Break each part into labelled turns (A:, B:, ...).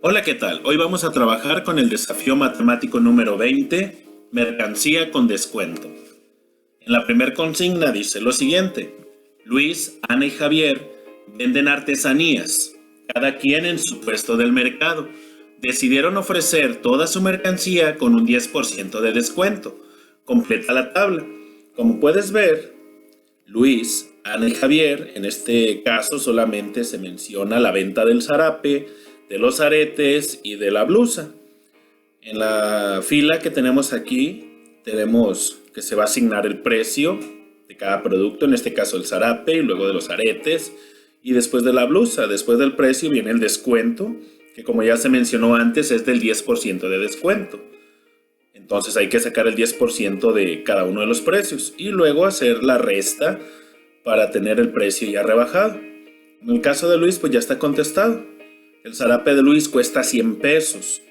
A: Hola, ¿qué tal? Hoy vamos a trabajar con el desafío matemático número 20, mercancía con descuento. En la primer consigna dice lo siguiente: Luis, Ana y Javier venden artesanías, cada quien en su puesto del mercado. Decidieron ofrecer toda su mercancía con un 10% de descuento. Completa la tabla. Como puedes ver, Luis, Ana y Javier, en este caso solamente se menciona la venta del zarape, de los aretes y de la blusa. En la fila que tenemos aquí, tenemos que se va a asignar el precio de cada producto, en este caso el zarape y luego de los aretes y después de la blusa. Después del precio viene el descuento, que como ya se mencionó antes es del 10% de descuento. Entonces hay que sacar el 10% de cada uno de los precios y luego hacer la resta para tener el precio ya rebajado. En el caso de Luis, pues ya está contestado. El zarape de Luis cuesta 100 pesos.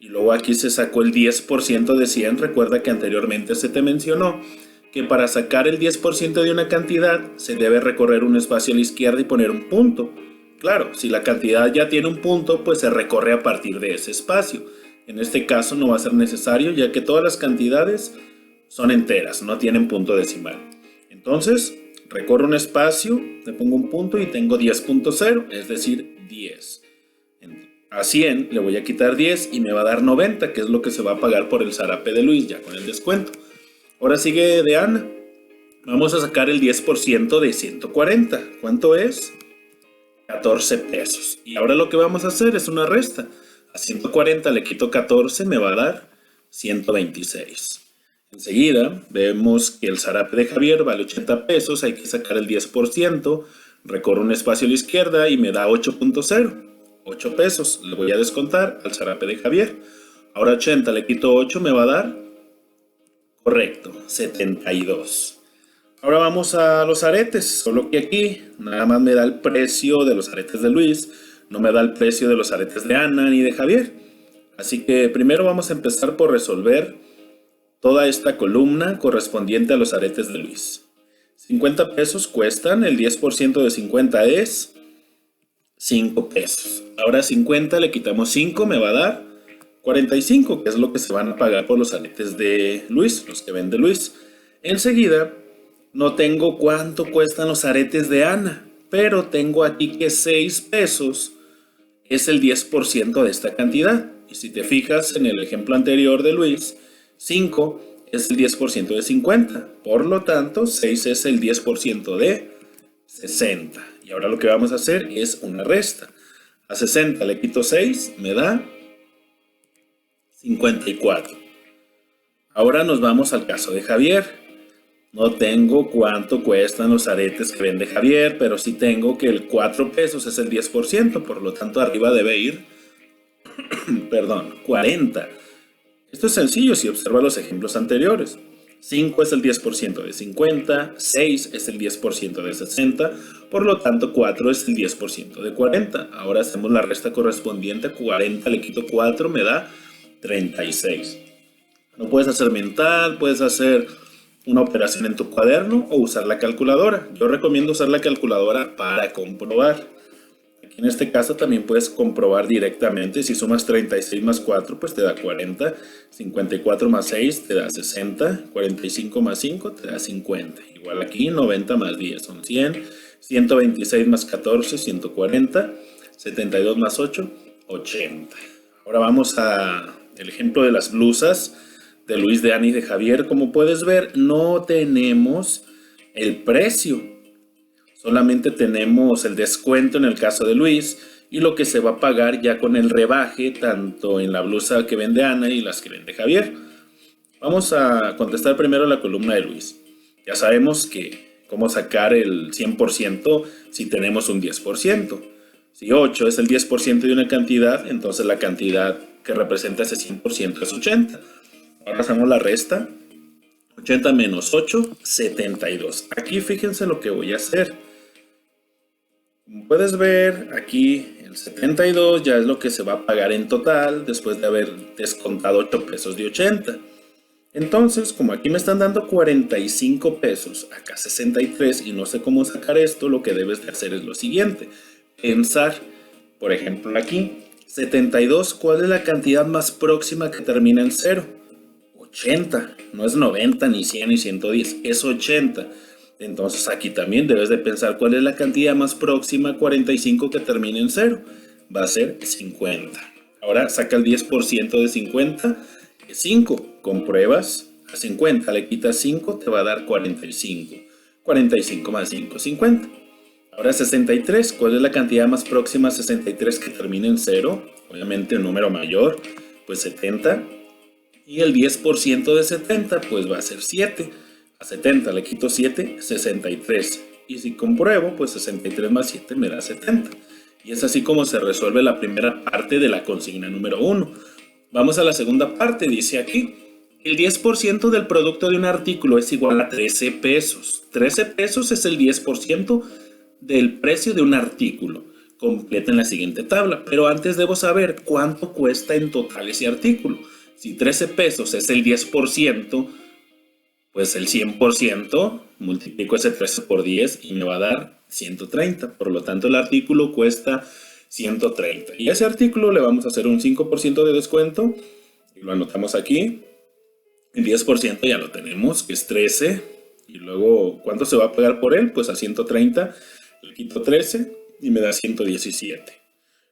A: Y luego aquí se sacó el 10% de 100. Recuerda que anteriormente se te mencionó que para sacar el 10% de una cantidad se debe recorrer un espacio a la izquierda y poner un punto. Claro, si la cantidad ya tiene un punto, pues se recorre a partir de ese espacio. En este caso no va a ser necesario, ya que todas las cantidades son enteras, no tienen punto decimal. Entonces, recorro un espacio, le pongo un punto y tengo 10.0, es decir, 10. A 100 le voy a quitar 10 y me va a dar 90, que es lo que se va a pagar por el zarape de Luis, ya con el descuento. Ahora sigue de Ana. Vamos a sacar el 10% de 140. ¿Cuánto es? 14 pesos. Y ahora lo que vamos a hacer es una resta. A 140 le quito 14, me va a dar 126. Enseguida vemos que el zarape de Javier vale 80 pesos, hay que sacar el 10%, recorro un espacio a la izquierda y me da 8.0. 8 pesos, le voy a descontar al zarape de Javier. Ahora 80 le quito 8, me va a dar, correcto, 72. Ahora vamos a los aretes, solo que aquí nada más me da el precio de los aretes de Luis, no me da el precio de los aretes de Ana ni de Javier. Así que primero vamos a empezar por resolver toda esta columna correspondiente a los aretes de Luis. 50 pesos cuestan, el 10% de 50 es 5 pesos. Ahora 50 le quitamos 5, me va a dar 45, que es lo que se van a pagar por los aretes de Luis, los que vende Luis. Enseguida, no tengo cuánto cuestan los aretes de Ana, pero tengo aquí que 6 pesos es el 10% de esta cantidad. Y si te fijas en el ejemplo anterior de Luis, 5 es el 10% de 50. Por lo tanto, 6 es el 10% de 60. Y ahora lo que vamos a hacer es una resta. A 60 le quito 6, me da 54. Ahora nos vamos al caso de Javier. No tengo cuánto cuestan los aretes que vende Javier, pero sí tengo que el 4 pesos es el 10%, por lo tanto arriba debe ir, perdón, 40. Esto es sencillo si observa los ejemplos anteriores. 5 es el 10% de 50, 6 es el 10% de 60, por lo tanto 4 es el 10% de 40. Ahora hacemos la resta correspondiente a 40, le quito 4, me da 36. Lo puedes hacer mental, puedes hacer una operación en tu cuaderno o usar la calculadora. Yo recomiendo usar la calculadora para comprobar. Aquí en este caso también puedes comprobar directamente. Si sumas 36 más 4, pues te da 40. 54 más 6 te da 60. 45 más 5 te da 50. Igual aquí, 90 más 10 son 100. 126 más 14, 140. 72 más 8, 80. Ahora vamos a el ejemplo de las blusas de Luis, de Ana y de Javier. Como puedes ver, no tenemos el precio. Solamente tenemos el descuento en el caso de Luis y lo que se va a pagar ya con el rebaje, tanto en la blusa que vende Ana y las que vende Javier. Vamos a contestar primero la columna de Luis. Ya sabemos que cómo sacar el 100% si tenemos un 10%. Si 8 es el 10% de una cantidad, entonces la cantidad que representa ese 100% es 80. Ahora hacemos la resta. 80 menos 8, 72. Aquí fíjense lo que voy a hacer. Como puedes ver, aquí el 72 ya es lo que se va a pagar en total después de haber descontado 8 pesos de 80. Entonces, como aquí me están dando 45 pesos, acá 63 y no sé cómo sacar esto, lo que debes de hacer es lo siguiente. Pensar, por ejemplo aquí, 72, ¿cuál es la cantidad más próxima que termina en 0? 80, no es 90, ni 100, ni 110, es 80. Entonces aquí también debes de pensar cuál es la cantidad más próxima a 45 que termine en 0. Va a ser 50. Ahora saca el 10% de 50, que es 5. Compruebas, a 50 le quitas 5, te va a dar 45. 45 más 5, 50. Ahora 63, ¿cuál es la cantidad más próxima a 63 que termine en 0? Obviamente un número mayor, pues 70. Y el 10% de 70, pues va a ser 7. A 70 le quito 7, 63. Y si compruebo, pues 63 más 7 me da 70. Y es así como se resuelve la primera parte de la consigna número 1. Vamos a la segunda parte, dice aquí. El 10% del producto de un artículo es igual a 13 pesos. 13 pesos es el 10% del precio de un artículo. Completa en la siguiente tabla. Pero antes debo saber cuánto cuesta en total ese artículo. Si 13 pesos es el 10%, pues el 100%, multiplico ese 13 por 10 y me va a dar 130. Por lo tanto, el artículo cuesta 130. Y a ese artículo le vamos a hacer un 5% de descuento. Y lo anotamos aquí. El 10% ya lo tenemos, que es 13. Y luego, ¿cuánto se va a pagar por él? Pues a 130 le quito 13 y me da 117.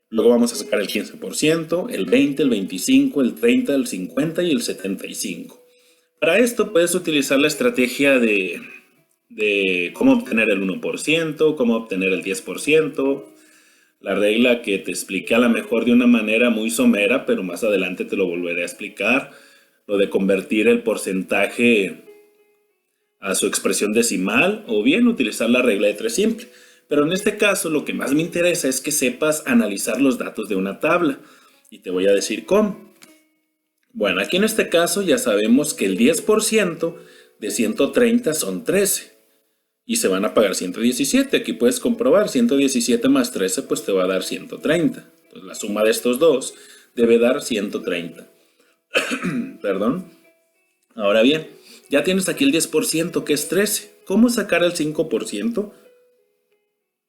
A: Luego vamos a sacar el 15%, el 20, el 25, el 30, el 50 y el 75. Para esto puedes utilizar la estrategia de cómo obtener el 1%, cómo obtener el 10%, la regla que te expliqué a lo mejor de una manera muy somera, pero más adelante te lo volveré a explicar, lo de convertir el porcentaje a su expresión decimal o bien utilizar la regla de 3 simple. Pero en este caso lo que más me interesa es que sepas analizar los datos de una tabla y te voy a decir cómo. Bueno, aquí en este caso ya sabemos que el 10% de 130 son 13 y se van a pagar 117. Aquí puedes comprobar 117 más 13 pues te va a dar 130. Entonces la suma de estos dos debe dar 130. Perdón. Ahora bien, ya tienes aquí el 10% que es 13. ¿Cómo sacar el 5%?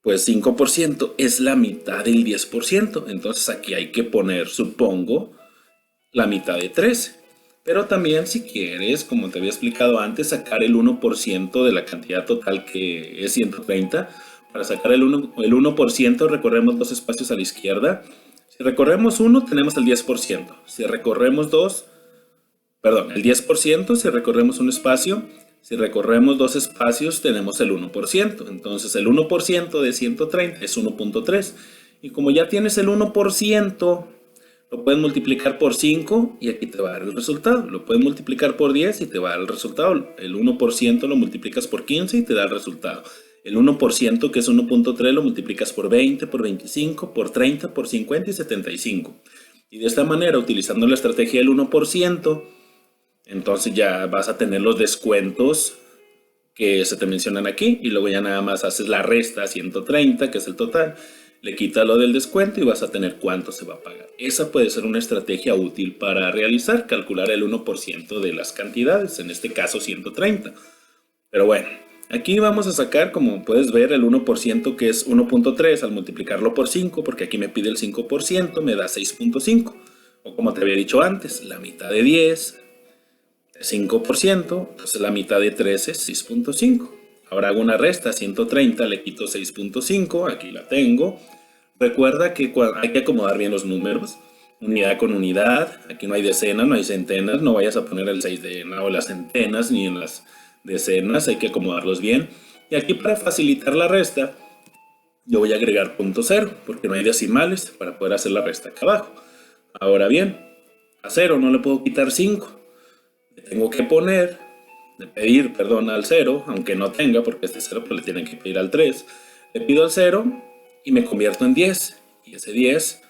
A: Pues 5% es la mitad del 10%. Entonces aquí hay que poner, supongo, la mitad de 13. Pero también si quieres, como te había explicado antes, sacar el 1% de la cantidad total que es 130. Para sacar el 1% recorremos dos espacios a la izquierda. Si recorremos uno tenemos el 10%. Si recorremos el 10%, si recorremos un espacio. Si recorremos dos espacios tenemos el 1%. Entonces el 1% de 130 es 1.3. Y como ya tienes el 1%, lo puedes multiplicar por 5 y aquí te va a dar el resultado. Lo puedes multiplicar por 10 y te va a dar el resultado. El 1% lo multiplicas por 15 y te da el resultado. El 1% que es 1.3 lo multiplicas por 20, por 25, por 30, por 50 y 75. Y de esta manera, utilizando la estrategia del 1%, entonces ya vas a tener los descuentos que se te mencionan aquí. Y luego ya nada más haces la resta 130, que es el total. Le quitas lo del descuento y vas a tener cuánto se va a pagar. Esa puede ser una estrategia útil para realizar, calcular el 1% de las cantidades, en este caso 130. Pero bueno, aquí vamos a sacar, como puedes ver, el 1% que es 1.3 al multiplicarlo por 5, porque aquí me pide el 5%, me da 6.5. O como te había dicho antes, la mitad de 10 es 5%, entonces la mitad de 13 es 6.5. Ahora hago una resta, 130 le quito 6.5, aquí la tengo. Recuerda que hay que acomodar bien los números, unidad con unidad. Aquí no hay decenas, no hay centenas, no vayas a poner el 6 de lado de las centenas ni en las decenas, hay que acomodarlos bien. Y aquí para facilitar la resta, yo voy a agregar punto 0, porque no hay decimales para poder hacer la resta acá abajo. Ahora bien, a 0 no le puedo quitar 5, le tengo que pedir al 0, aunque no tenga, porque este 0 pues le tienen que pedir al 3. Le pido al 0 y me convierto en 10. Y ese 10,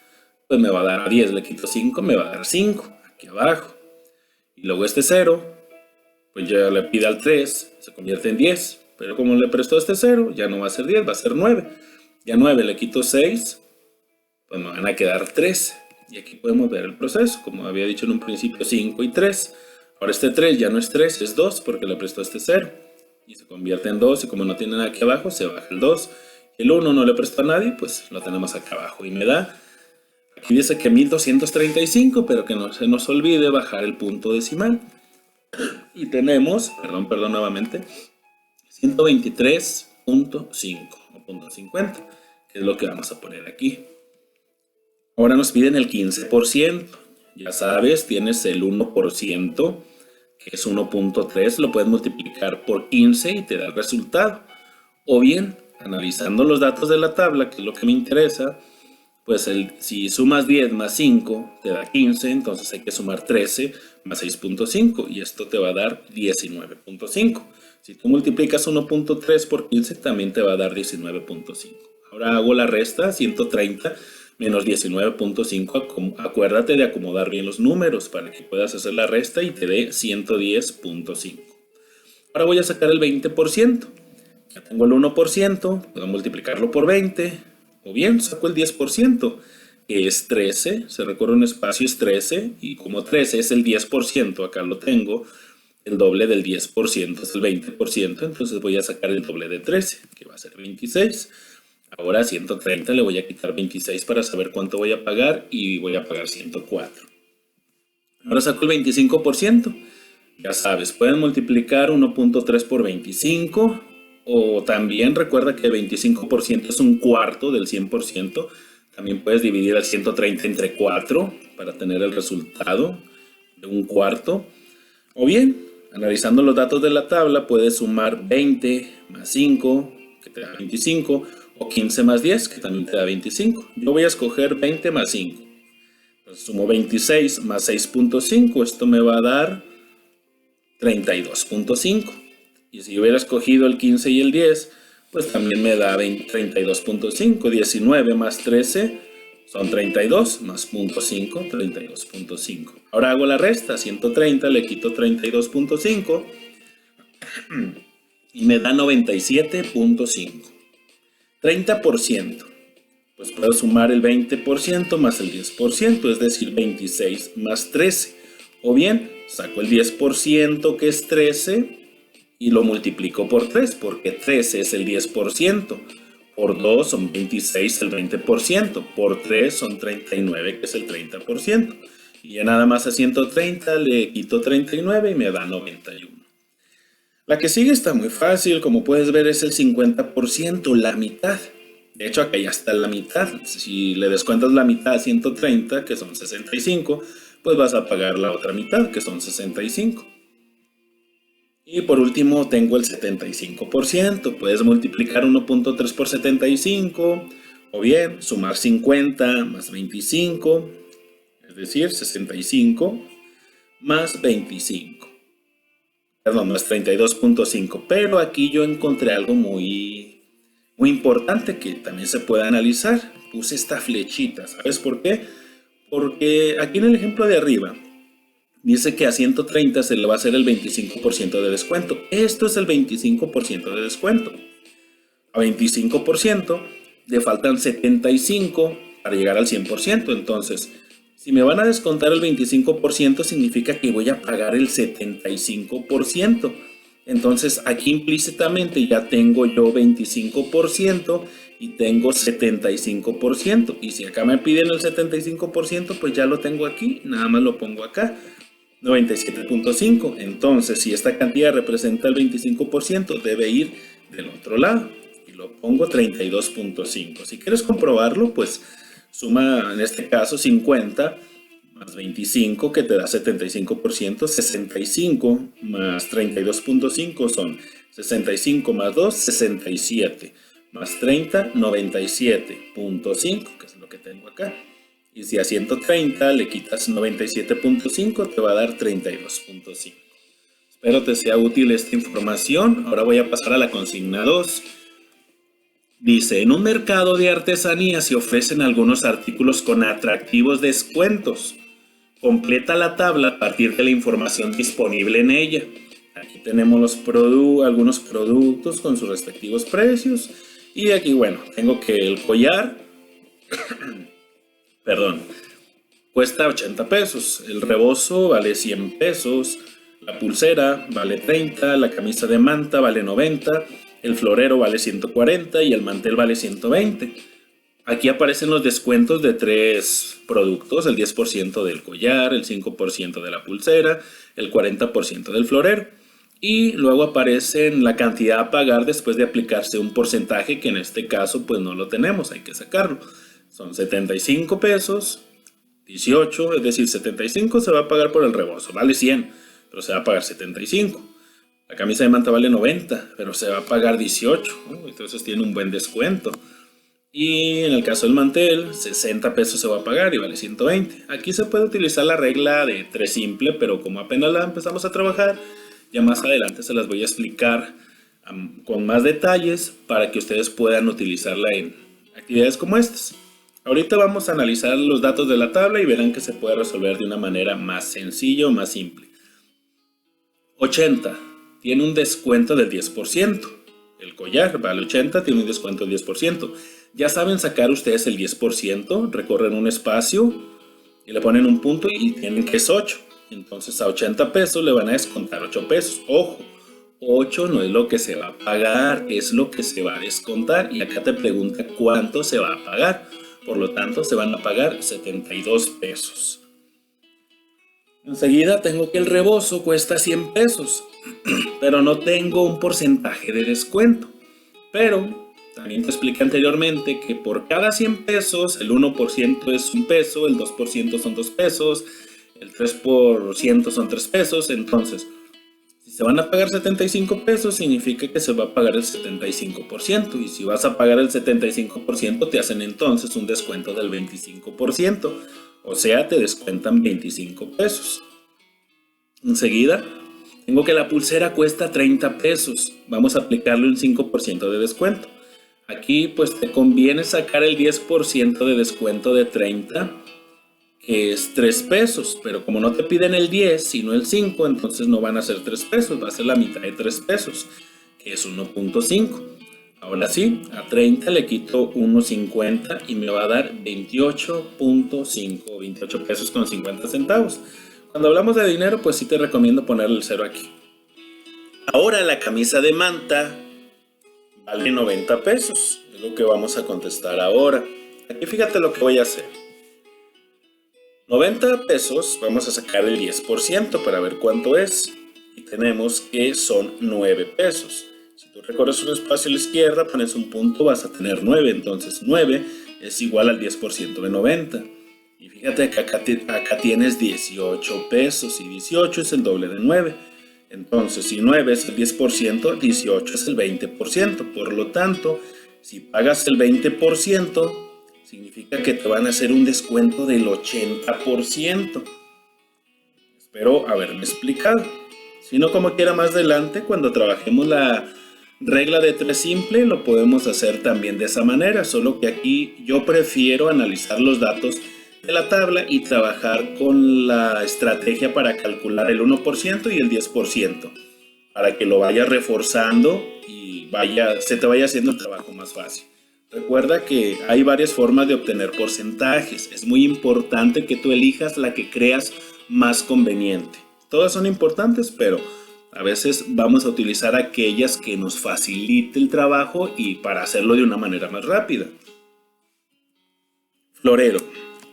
A: pues me va a dar a 10, le quito 5, me va a dar 5, aquí abajo. Y luego este 0, pues ya le pido al 3, se convierte en 10. Pero como le prestó este 0, ya no va a ser 10, va a ser 9. Y a 9 le quito 6, pues me van a quedar 3. Y aquí podemos ver el proceso, como había dicho en un principio, 5 y 3. Ahora este 3 ya no es 3, es 2 porque le prestó este 0. Y se convierte en 2 y como no tiene nada aquí abajo, se baja el 2. El 1 no le prestó a nadie, pues lo tenemos acá abajo. Y me da Aquí dice que 1235, pero que no se nos olvide bajar el punto decimal. Y tenemos, perdón nuevamente, 123.5 o punto 50, que es lo que vamos a poner aquí. Ahora nos piden el 15%. Ya sabes, tienes el 1%, que es 1.3, lo puedes multiplicar por 15 y te da el resultado. O bien, analizando los datos de la tabla, que es lo que me interesa, pues si sumas 10 más 5 te da 15, entonces hay que sumar 13 más 6.5 y esto te va a dar 19.5. Si tú multiplicas 1.3 por 15 también te va a dar 19.5. Ahora hago la resta, 130 menos 19.5. Acuérdate de acomodar bien los números para que puedas hacer la resta y te dé 110.5. Ahora voy a sacar el 20%. Ya tengo el 1%, puedo multiplicarlo por 20, o bien saco el 10%, que es 13, se recorre un espacio, es 13, y como 13 es el 10%, acá lo tengo, el doble del 10% es el 20%, entonces voy a sacar el doble de 13, que va a ser 26. Ahora a 130 le voy a quitar 26 para saber cuánto voy a pagar, y voy a pagar 104. Ahora saco el 25%, ya sabes, pueden multiplicar 1.3 por 25, o también recuerda que el 25% es un cuarto del 100%. También puedes dividir el 130 entre 4 para tener el resultado de un cuarto. O bien, analizando los datos de la tabla, puedes sumar 20 más 5, que te da 25, o 15 más 10, que también te da 25. Yo voy a escoger 20 más 5. Entonces sumo 26 más 6.5, esto me va a dar 32.5. Y si hubiera escogido el 15 y el 10, pues también me da 32.5. 19 más 13 son 32, más 0.5, 32.5. Ahora hago la resta, 130 le quito 32.5 y me da 97.5. 30%. Pues puedo sumar el 20% más el 10%, es decir, 26 más 13. O bien, saco el 10%, que es 13, y lo multiplico por 3, porque 13 es el 10%. Por 2 son 26, el 20%. Por 3 son 39, que es el 30%. Y ya nada más a 130 le quito 39 y me da 91. La que sigue está muy fácil, como puedes ver es el 50%, la mitad. De hecho acá ya está la mitad. Si le descuentas la mitad a 130, que son 65, pues vas a pagar la otra mitad, que son 65. Y por último tengo el 75%. Puedes multiplicar 1.3 por 75, o bien sumar 50 más 25, es decir, 65 más 25. Perdón, más 32.5. Pero aquí yo encontré algo muy importante que también se puede analizar. Puse esta flechita, ¿sabes por qué? Porque aquí en el ejemplo de arriba dice que a 130 se le va a hacer el 25% de descuento. Esto es el 25% de descuento. A 25% le faltan 75 para llegar al 100%. Entonces, si me van a descontar el 25%, significa que voy a pagar el 75%. Entonces, aquí implícitamente ya tengo yo 25% y tengo 75%. Y si acá me piden el 75%, pues ya lo tengo aquí. Nada más lo pongo acá. 97.5. Entonces, si esta cantidad representa el 25%, debe ir del otro lado. Y lo pongo 32.5. Si quieres comprobarlo, pues suma en este caso 50 más 25, que te da 75%. 65 más 32.5 son 65 más 2, 67. Más 30, 97.5, que es lo que tengo acá. Y si a 130 le quitas 97.5, te va a dar 32.5. Espero te sea útil esta información. Ahora voy a pasar a la consigna 2. Dice, en un mercado de artesanía se ofrecen algunos artículos con atractivos descuentos. Completa la tabla a partir de la información disponible en ella. Aquí tenemos algunos productos con sus respectivos precios. Y aquí, bueno, tengo que el collar, cuesta 80 pesos. El rebozo vale 100 pesos. La pulsera vale 30. La camisa de manta vale 90. El florero vale 140 y el mantel vale 120. Aquí aparecen los descuentos de 3 productos, el 10% del collar, el 5% de la pulsera, el 40% del florero. Y luego aparecen la cantidad a pagar después de aplicarse un porcentaje que en este caso pues no lo tenemos, hay que sacarlo. Son 75 pesos, 18, es decir, 75 se va a pagar por el rebozo, vale 100, pero se va a pagar 75. La camisa de manta vale 90, pero se va a pagar 18, ¿no? Entonces tiene un buen descuento. Y en el caso del mantel, 60 pesos se va a pagar y vale 120. Aquí se puede utilizar la regla de 3 simple, pero como apenas la empezamos a trabajar, ya más adelante se las voy a explicar con más detalles para que ustedes puedan utilizarla en actividades como estas. Ahorita vamos a analizar los datos de la tabla y verán que se puede resolver de una manera más sencilla o más simple. 80 tiene un descuento del 10%. El collar vale 80, tiene un descuento del 10%. Ya saben sacar ustedes el 10%, recorren un espacio y le ponen un punto y tienen que es 8. Entonces a 80 pesos le van a descontar 8 pesos. Ojo, 8 no es lo que se va a pagar, es lo que se va a descontar. Y acá te pregunta cuánto se va a pagar. Por lo tanto, se van a pagar 72 pesos. Enseguida tengo que el rebozo cuesta 100 pesos, pero no tengo un porcentaje de descuento. Pero también te expliqué anteriormente que por cada 100 pesos, el 1% es 1 peso, el 2% son 2 pesos, el 3% son 3 pesos. Entonces, si se van a pagar 75 pesos, significa que se va a pagar el 75%. Y si vas a pagar el 75%, te hacen entonces un descuento del 25%. O sea, te descuentan 25 pesos. Enseguida, tengo que la pulsera cuesta 30 pesos. Vamos a aplicarle un 5% de descuento. Aquí pues te conviene sacar el 10% de descuento de 30, que es 3 pesos. Pero como no te piden el 10, sino el 5, entonces no van a ser 3 pesos. Va a ser la mitad de 3 pesos, que es 1.5. Ahora sí, a 30 le quito 1.50 y me va a dar 28.5, 28 pesos con 50 centavos. Cuando hablamos de dinero, pues sí te recomiendo ponerle el 0 aquí. Ahora la camisa de manta vale 90 pesos. Es lo que vamos a contestar ahora. Aquí fíjate lo que voy a hacer. 90 pesos, vamos a sacar el 10% para ver cuánto es. Y tenemos que son 9 pesos. Si tú recorres un espacio a la izquierda, pones un punto, vas a tener 9. Entonces 9 es igual al 10% de 90. Y fíjate que acá tienes 18 pesos y 18 es el doble de 9. Entonces si 9 es el 10%, 18 es el 20%. Por lo tanto, si pagas el 20%, significa que te van a hacer un descuento del 80%. Espero haberme explicado. Si no, como quiera, más adelante, cuando trabajemos la regla de 3 simple, lo podemos hacer también de esa manera, solo que aquí yo prefiero analizar los datos de la tabla y trabajar con la estrategia para calcular el 1% y el 10%, para que lo vayas reforzando y se te vaya haciendo el trabajo más fácil. Recuerda que hay varias formas de obtener porcentajes. Es muy importante que tú elijas la que creas más conveniente. Todas son importantes, pero a veces vamos a utilizar aquellas que nos facilite el trabajo y para hacerlo de una manera más rápida. Florero.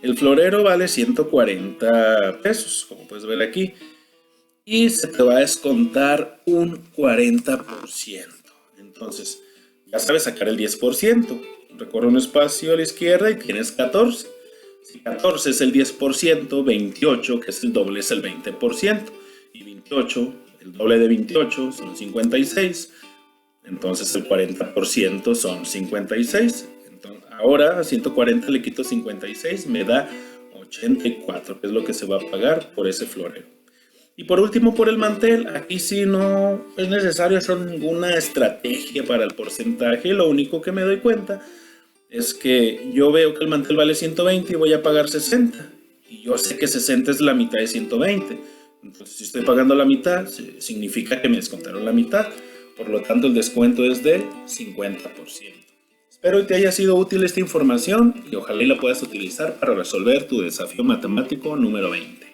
A: El florero vale 140 pesos, como puedes ver aquí. Y se te va a descontar un 40%. Entonces, ya sabes sacar el 10%. Recorre un espacio a la izquierda y tienes 14. Si 14 es el 10%, 28, que es el doble, es el 20%. Y 28, el doble de 28 son 56. Entonces el 40% son 56. Entonces, ahora a 140 le quito 56, me da 84, que es lo que se va a pagar por ese florero. Y por último, por el mantel, aquí sí no es necesario hacer ninguna estrategia para el porcentaje. Lo único que me doy cuenta es que yo veo que el mantel vale 120 y voy a pagar 60. Y yo sé que 60 es la mitad de 120. Entonces, si estoy pagando la mitad, significa que me descontaron la mitad. Por lo tanto, el descuento es del 50%. Espero que te haya sido útil esta información y ojalá la puedas utilizar para resolver tu desafío matemático número 20.